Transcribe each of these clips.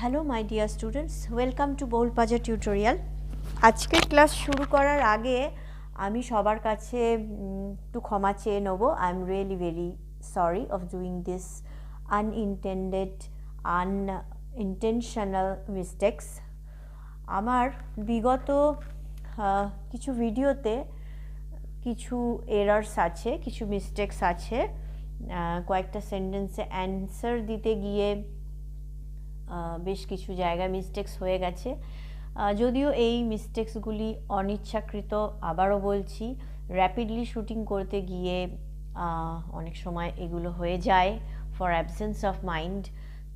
Hello my dear students, welcome to বোল পাজা tutorial. আজকের ক্লাস শুরু করার আগে আমি সবার কাছে একটু ক্ষমা চেয়ে নেব। I am really very sorry of doing this unintentional mistakes. আমার বিগত কিছু ভিডিওতে কিছু এরার্স আছে, কিছু মিস্টেক্স আছে, কয়েকটা সেন্টেন্সে অ্যান্সার দিতে গিয়ে বেশ কিছু জায়গায় মিস্টেক্স হয়ে গেছে। যদিও এই মিস্টেক্সগুলি অনিচ্ছাকৃত, আবারও বলছি, র্যাপিডলি শুটিং করতে গিয়ে অনেক সময় এগুলো হয়ে যায় ফর অ্যাবসেন্স অফ মাইন্ড।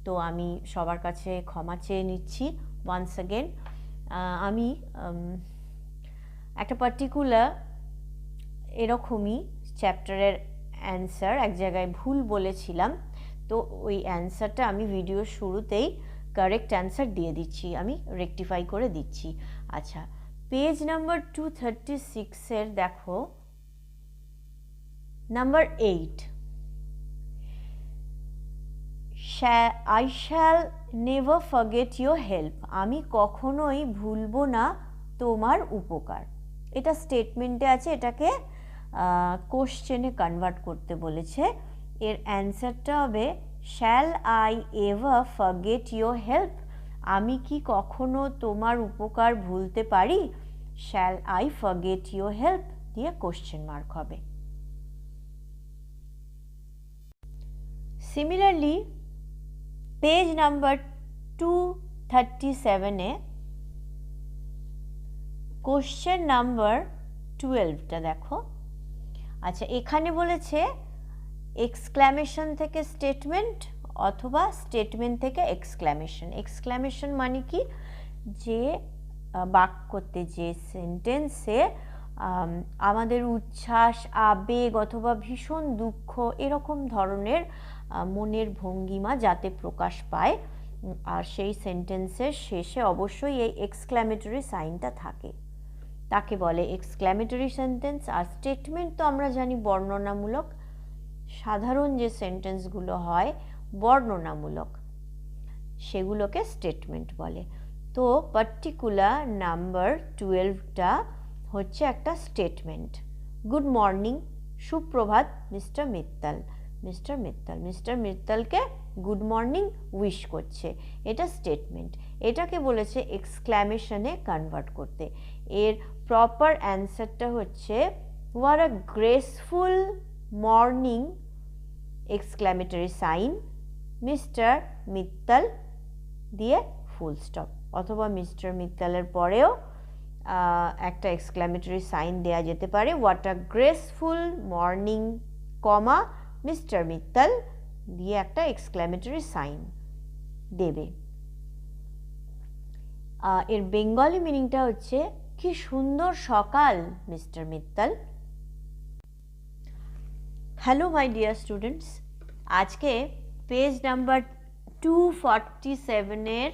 তো আমি সবার কাছে ক্ষমা চেয়ে নিচ্ছি ওয়ান্স অ্যাগেন। আমি একটা পার্টিকুলার এরকমই চ্যাপ্টারের অ্যান্সার এক জায়গায় ভুল বলেছিলাম, তো ওই অ্যান্সারটা আমি ভিডিওর শুরুতেই কারেক্ট অ্যান্সার দিয়ে দিচ্ছি, আমি রেকটিফাই করে দিচ্ছি। আচ্ছা, পেজ নাম্বার 236-এর দেখো number 8, I shall never forget your help. আমি কখনোই ভুলবো না তোমার উপকার। এটা স্টেটমেন্টে আছে, এটাকে কোশ্চেনে কনভার্ট করতে বলেছে। এর অ্যান্সারটা হবে shall I ever forget your help. আমি কি কখনো তোমার উপকার ভুলতে পারি? Shall I forget your help দিয়ে কোশ্চেন মার্ক হবে। সিমিলারলি পেজ নাম্বার 237-এ কোশ্চেন নাম্বার 12টা দেখো। আচ্ছা, এখানে বলেছে এক্সক্লামেশন থেকে স্টেটমেন্ট অথবা স্টেটমেন্ট থেকে এক্সক্লামেশন। এক্সক্লামেশন মানে কি? যে বাক্যতে, যে সেন্টেন্সে আমাদের উচ্ছ্বাস, আবেগ অথবা ভীষণ দুঃখ এরকম ধরনের মনের ভঙ্গিমা যাতে প্রকাশ পায়, আর সেই সেন্টেন্সের শেষে অবশ্যই এই এক্সক্লামেটরি সাইনটা থাকে, তাকে বলে এক্সক্লামেটরি সেন্টেন্স। আর স্টেটমেন্ট তো আমরা জানি বর্ণনামূলক। সাধারণ যে সেন্টেন্সগুলো হয় বর্ণনামূলক, সেগুলোকে স্টেটমেন্ট বলে। তো পার্টিকুলার নাম্বার 12টা হচ্ছে একটা স্টেটমেন্ট। গুড মর্নিং, সুপ্রভাত মিস্টার মিত্তাল। মিস্টার মিত্তালকে গুড মর্নিং উইশ করছে, এটা স্টেটমেন্ট। এটাকে বলেছে এক্সক্লামেশনে কনভার্ট করতে। এর প্রপার অ্যান্সারটা হচ্ছে what a graceful morning exclamatory sign mister Mittal দিয়ে ফুল স্টপ, অথবা মিস্টার মিত্তালের পরেও একটা এক্সক্লামেটরি সাইন দেয়া যেতে পারে। What a graceful morning comma mister Mittal দিয়ে একটা এক্সক্লামেটরি সাইন দেবে। এর বেঙ্গলি মিনিংটা হচ্ছে কি সুন্দর সকাল mister Mittal. Hello my dear students, আজকে পেজ নাম্বার 247-এর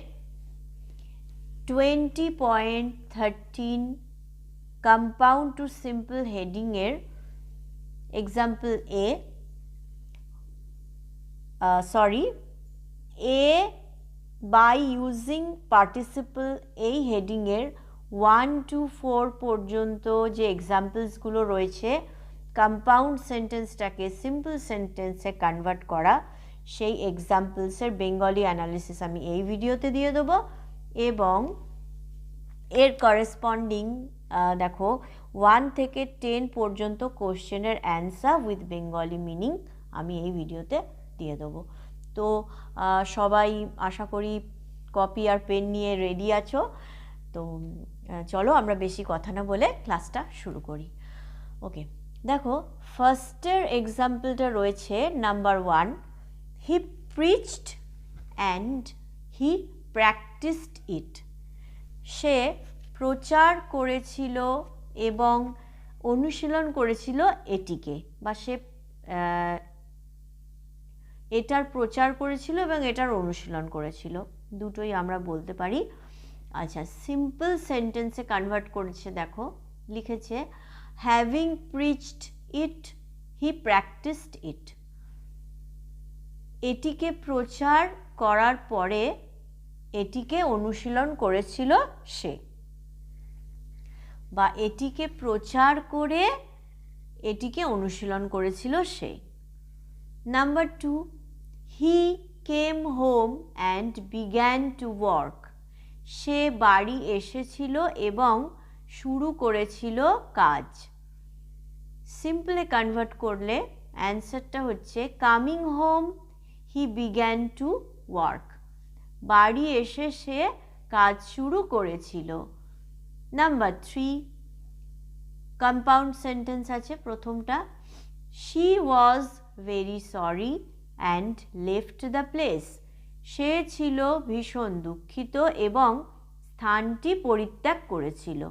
20.13 কম্পাউন্ড টু সিম্পল হেডিংয়ের example A by using participle, এই হেডিংয়ের 1 to 4 পর্যন্ত যে এক্সাম্পলসগুলো রয়েছে, কম্পাউন্ড সেন্টেন্সটাকে সিম্পল সেন্টেন্সে কনভার্ট করা, সেই এক্সাম্পলসের বেঙ্গলি অ্যানালিসিস আমি এই ভিডিওতে দিয়ে দেবো। এবং এর করেসপন্ডিং দেখো 1 থেকে 10 পর্যন্ত কোশ্চেনের অ্যান্সার উইথ বেঙ্গলি মিনিং আমি এই ভিডিওতে দিয়ে দেবো। তো সবাই আশা করি কপি আর পেন নিয়ে রেডি আছো। তো চলো আমরা বেশি কথা না বলে ক্লাসটা শুরু করি। ওকে, দেখো ফার্স্টের এক্সাম্পলটা রয়েছে number 1, he preached and he practised it. সে প্রচার করেছিল এবং অনুশীলন করেছিল এটিকে, বা সে এটার প্রচার করেছিল এবং এটার অনুশীলন করেছিল, দুটোই আমরা বলতে পারি। আচ্ছা, সিম্পল সেন্টেন্সে কনভার্ট করেছে, দেখো লিখেছে হ্যাভিং প্রিচড ইট হি প্র্যাকটিসড ইট। এটিকে প্রচার করার পরে এটিকে অনুশীলন করেছিল সে, বা এটিকে প্রচার করে এটিকে অনুশীলন করেছিল সে। Number 2, he came home and began to work. সে বাড়ি এসেছিল এবং শুরু করেছিল কাজ। সিম্পলে কনভার্ট করলে অ্যান্সারটা হচ্ছে coming home he began to work. বাড়ি এসে সে কাজ শুরু করেছিল। নাম্বার 3, কম্পাউন্ড সেন্টেন্স আছে প্রথমটা, she was very sorry and left the place. সে ছিল ভীষণ দুঃখিত এবং স্থানটি পরিত্যাগ করেছিল।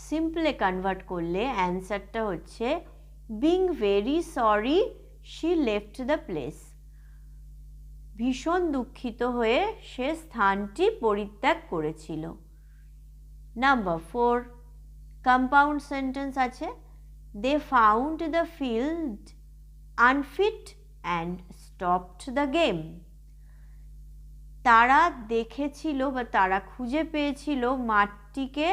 সিম্পলে কনভার্ট করলে অ্যান্সারটা হচ্ছে being very sorry she left the place. ভীষণ দুঃখিত হয়ে সে স্থানটি পরিত্যাগ করেছিল। নাম্বার 4, কম্পাউন্ড সেন্টেন্স আছে, they found the field unfit and stopped the game. তারা দেখেছিল বা তারা খুঁজে পেয়েছিল মাঠটিকে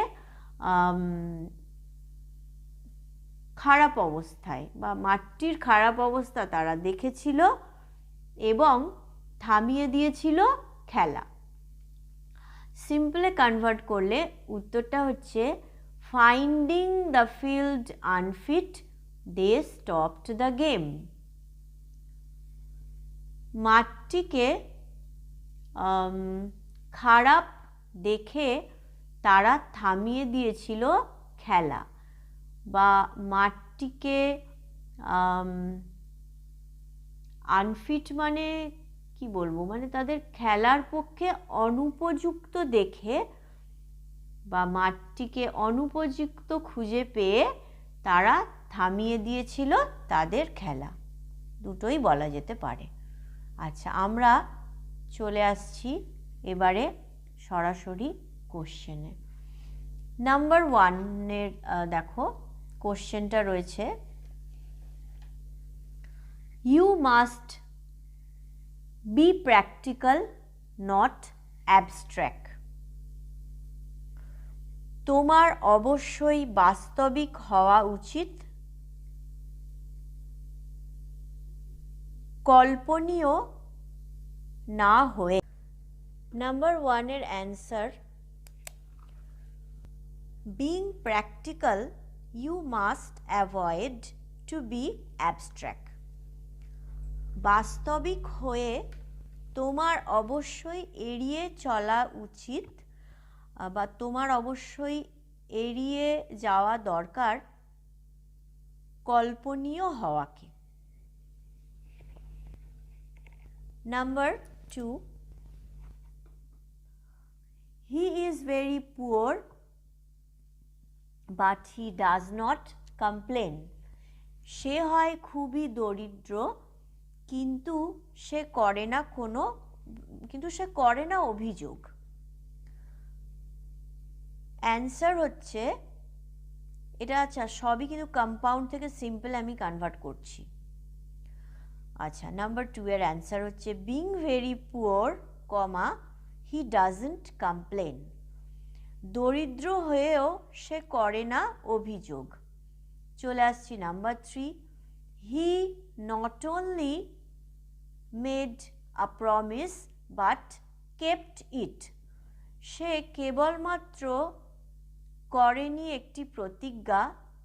খারাপ অবস্থায়, বা মাঠটির খারাপ অবস্থা তারা দেখেছিল এবং থামিয়ে দিয়েছিল খেলা। সিম্পলে কনভার্ট করলে উত্তরটা হচ্ছে finding the field unfit they stopped the game. মাঠটিকে খারাপ দেখে তারা থামিয়ে দিয়েছিল খেলা, বা মাঠটিকে আনফিট মানে কি বলবো, মানে তাদের খেলার পক্ষে অনুপযুক্ত দেখে বা মাঠটিকে অনুপযুক্ত খুঁজে পেয়ে তারা থামিয়ে দিয়েছিল তাদের খেলা, দুটোই বলা যেতে পারে। আচ্ছা, আমরা চলে আসছি এবারে সরাসরি কোশ্চেনে। নাম্বার 1-এর দেখো কোশ্চেনটা রয়েছে, you must be practical not abstract. তোমার অবশ্যই বাস্তবিক হওয়া উচিত, কল্পনীয় না হয়ে। নাম্বার 1-এর answer, being practical you must avoid to be abstract. বাস্তবিক হয়ে তোমার অবশ্যই এড়িয়ে চলা উচিত, বা তোমার অবশ্যই এড়িয়ে যাওয়া দরকার কল্পনীয় হওয়াকে। Number 2, he is very poor but he does not complain. সে হয় খুবই দরিদ্র কিন্তু সে করে না অভিযোগ। অ্যান্সার হচ্ছে এটা, আচ্ছা সবই কিন্তু কম্পাউন্ড থেকে সিম্পল আমি কনভার্ট করছি। আচ্ছা, নাম্বার 2-এর অ্যান্সার হচ্ছে being very poor comma he doesn't complain. দরিদ্র হয়েও সে করে না অভিযোগ। চলে আসছি number 3, he not only made a promise but kept it. সে কেবলমাত্র করেনি একটি প্রতিজ্ঞা,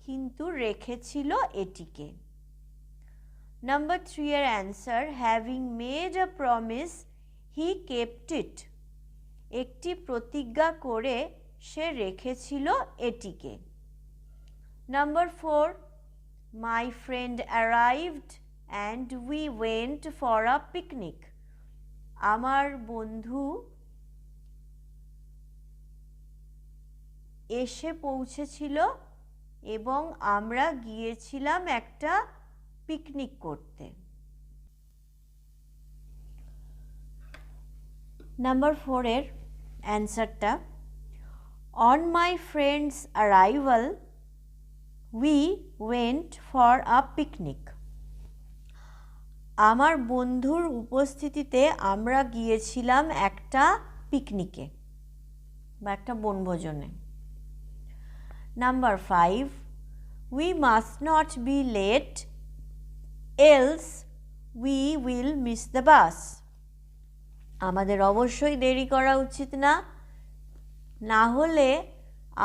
কিন্তু রেখেছিল এটিকে। নাম্বার 3-এর answer, having made a promise he kept it. একটি প্রতিজ্ঞা করে সে রেখেছিল এটিকে। Number 4, my friend arrived and we went for a picnic. আমার বন্ধু এসে পৌঁছেছিল এবং আমরা গিয়েছিলাম একটা পিকনিক করতে। নাম্বার 4-এর অ্যান্সারটা, on my friend's arrival we went for a picnic. আমার বন্ধুর উপস্থিতিতে আমরা গিয়েছিলাম একটা পিকনিকে বা একটা বনভোজনে। Number 5, we must not be late else we will miss the bus. আমাদের অবশ্যই দেরি করা উচিত না, না হলে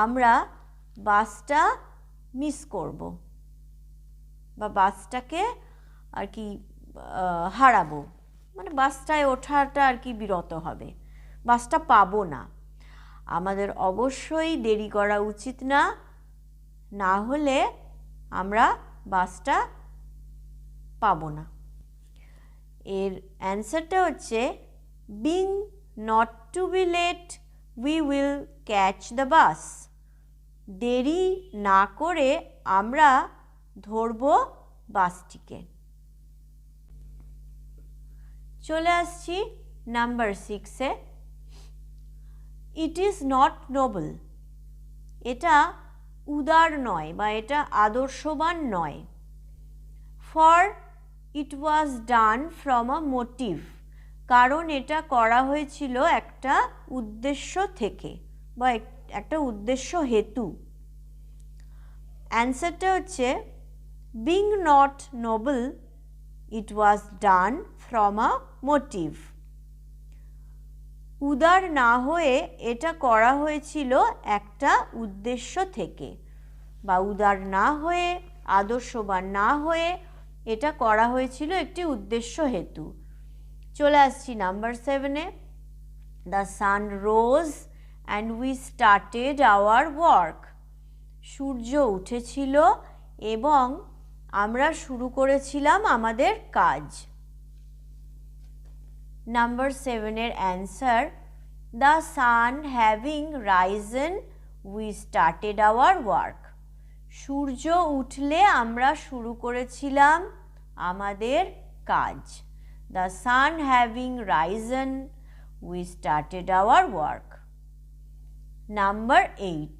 আমরা বাসটা মিস করব বা বাসটাকে আর কি হারাবো, মানে বাসটায় ওঠাটা আর কি বিরত হবে, বাসটা পাবো না। আমাদের অবশ্যই দেরি করা উচিত না, না হলে আমরা বাসটা পাবো না। এর অ্যান্সারটা হচ্ছে being not to be late we will catch the bus. দেরি না করে আমরা ধরব বাসটিকে। চলে আসছি নাম্বার 6-এ। ইট ইজ নট নোবেল, এটা উদার নয় বা এটা আদর্শবান নয়। For it was done from a motive, কারণ এটা করা হয়েছিল একটা উদ্দেশ্য থেকে বা একটা উদ্দেশ্য হেতু। অ্যান্সারটা হচ্ছে being not noble it was done from a motive. উদার না হয়ে এটা করা হয়েছিল একটা উদ্দেশ্য থেকে, বা উদার না হয়ে আদর্শবান না হয়ে এটা করা হয়েছিল একটি উদ্দেশ্য হেতু। চলে আসছি নাম্বার 7-এ। The sun rose and we started our work. সূর্য উঠেছিল এবং আমরা শুরু করেছিলাম আমাদের কাজ। নাম্বার 7-এর answer the sun having risen we started our work. সূর্য উঠলে আমরা শুরু করেছিলাম আমাদের কাজ। The sun having risen we started our work. Number 8,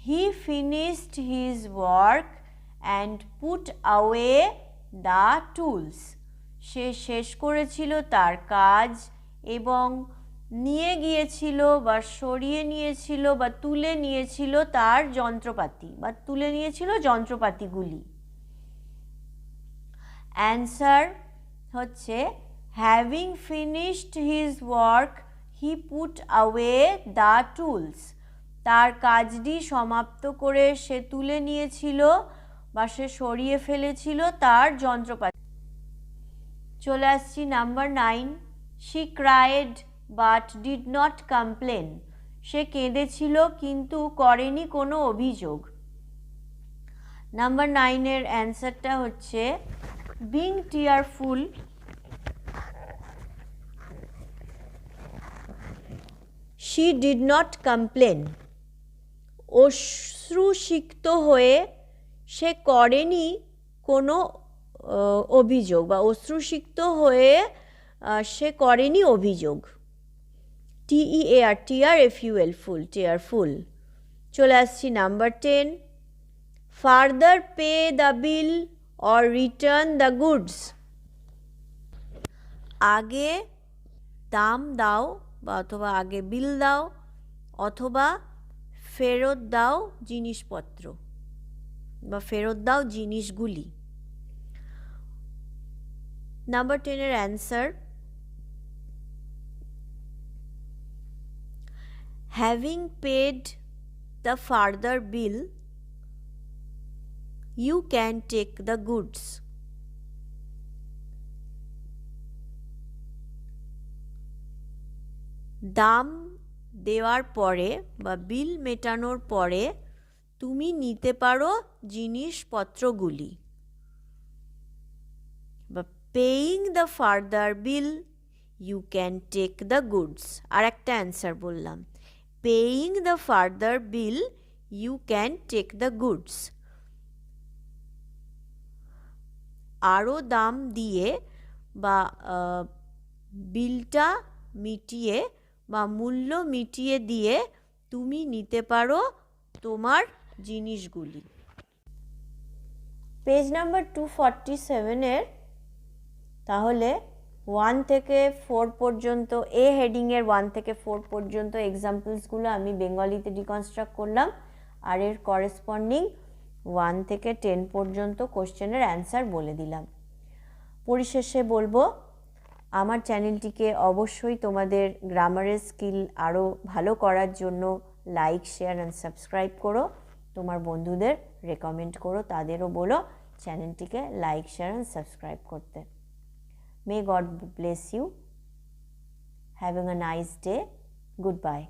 he finished his work and put away the tools. সে শেষ করেছিল তার কাজ এবং নিয়ে গিয়েছিল বা সরিয়ে নিয়েছিল বা তুলে নিয়েছিল তার যন্ত্রপাতি বা তুলে নিয়েছিল যন্ত্রপাতিগুলি। অ্যান্সার হচ্ছে having finished his work he put away the tools. তার কাজটি সমাপ্ত করে সে তুলে নিয়েছিল বা সে সরিয়ে ফেলেছিল তার যন্ত্রপাতি। চলে আসছি number 9, she cried but did not complain. সে কেঁদেছিল কিন্তু করেনি কোনো অভিযোগ। নাম্বার 9-এর অ্যান্সারটা হচ্ছে being tearful she did not complain. অশ্রুসিক্ত হয়ে সে করেনি কোনো অভিযোগ বা অশ্রুসিক্ত হয়ে সে করেনি অভিযোগ। TEAR ফুল, টিয়ারফুল। চলে আসছি number 10, further pay the bill or return the goods. আগে দাম দাও বা অথবা আগে বিল দাও অথবা ফেরত দাও জিনিসপত্র বা ফেরত দাও জিনিসগুলি। নাম্বার 10-এর answer having paid the further bill you can take the goods. দাম দেওয়ার পরে বা বিল মেটানোর পরে তুমি নিতে পারো জিনিসপত্রগুলি। বা paying the further bill you can take the goods. আর একটা অ্যান্সার বললাম, paying the further bill you can take the goods. আরও দাম দিয়ে বা বিলটা মিটিয়ে বা মূল্য মিটিয়ে দিয়ে তুমি নিতে পারো তোমার জিনিসগুলি। পেজ নাম্বার 247-এর তাহলে 1 থেকে 4 পর্যন্ত এ হেডিংয়ের 1 থেকে 4 পর্যন্ত এক্সাম্পলসগুলো আমি বেঙ্গলিতে ডিকনস্ট্রাক্ট করলাম, আর এর করেসপন্ডিং 1 থেকে 10 পর্যন্ত কোশ্চেনের অ্যান্সার বলে দিলাম। পরিশেষে বলবো, আমার চ্যানেলটিকে অবশ্যই তোমাদের গ্রামারের স্কিল আরও ভালো করার জন্য লাইক, শেয়ার অ্যান্ড সাবস্ক্রাইব করো। তোমার বন্ধুদের রেকমেন্ড করো, তাদেরও বলো চ্যানেলটিকে লাইক, শেয়ার অ্যান্ড সাবস্ক্রাইব করতে। May God bless you. Having a nice day. Goodbye.